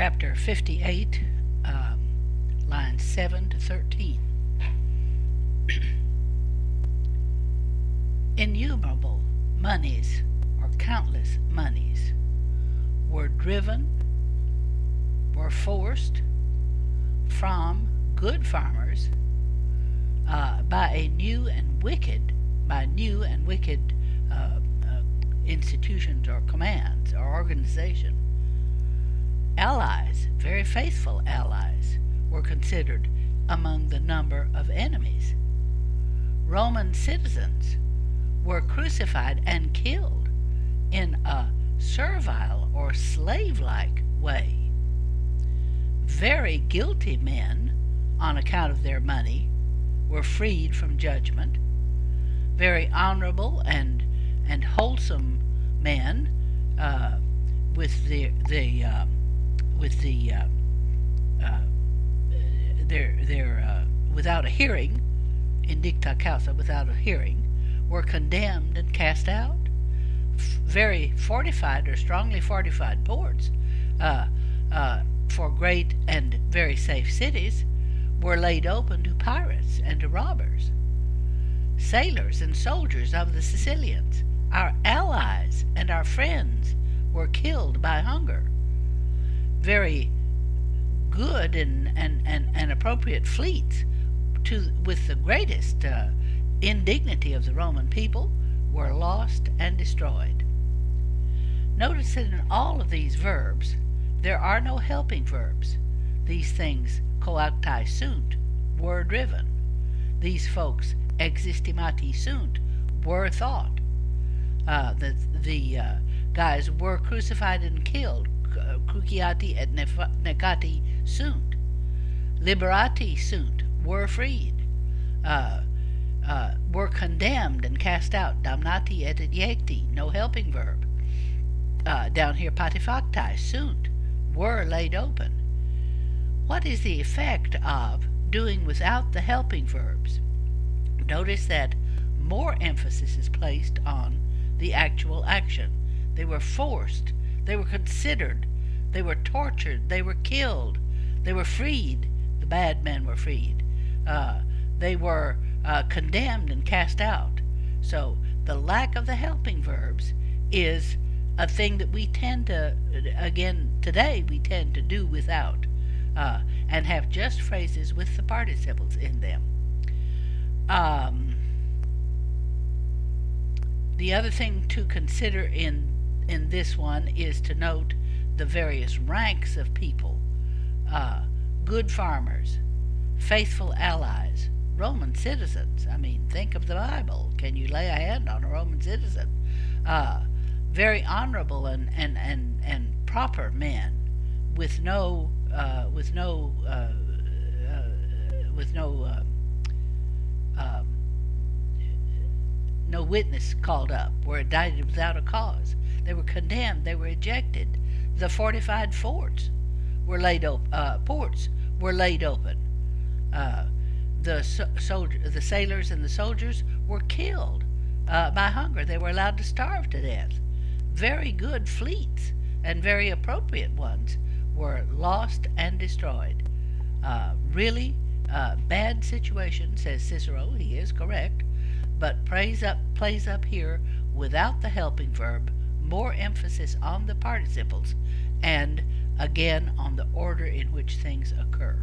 chapter 58, lines 7 to 13. Innumerable monies, or countless monies, were forced from good farmers by new and wicked institutions or commands or organization. Allies, very faithful allies, were considered among the number of enemies. Roman citizens were crucified and killed in a servile or slave-like way. Very guilty men, on account of their money, were freed from judgment. Very honorable and wholesome men, without a hearing, in dicta causa, without a hearing, were condemned and cast out. Very fortified or strongly fortified ports, for great and very safe cities, were laid open to pirates and to robbers. Sailors and soldiers of the Sicilians, our allies and our friends, were killed by hunger. Very good and appropriate fleets, with the greatest indignity of the Roman people, were lost and destroyed. Notice that in all of these verbs there are no helping verbs. These things, coacti sunt, were driven. These folks, existimati sunt, were thought. The guys were crucified and killed. Cruciati et negati sunt. Liberati sunt, were freed. Were condemned and cast out. Damnati et ejecti, no helping verb. Down here, patifacti sunt, were laid open. What is the effect of doing without the helping verbs? Notice that more emphasis is placed on the actual action. They were forced, they were considered, they were tortured, they were killed, they were freed. The bad men were freed. They were condemned and cast out. So the lack of the helping verbs is a thing that we tend to, again, today we tend to do without, and have just phrases with the participles in them. The other thing to consider in this one is to note the various ranks of people. Good farmers, faithful allies, Roman citizens. I mean, think of the Bible. Can you lay a hand on a Roman citizen? Very honorable and proper men, with no witness called up, were indicted without a cause. They were condemned. They were ejected. The fortified forts were laid open. The sailors and the soldiers were killed by hunger. They were allowed to starve to death. Very good fleets and very appropriate ones were lost and destroyed. Really bad situation, says Cicero. He is correct, but plays up here without the helping verb, more emphasis on the participles, and again on the order in which things occur.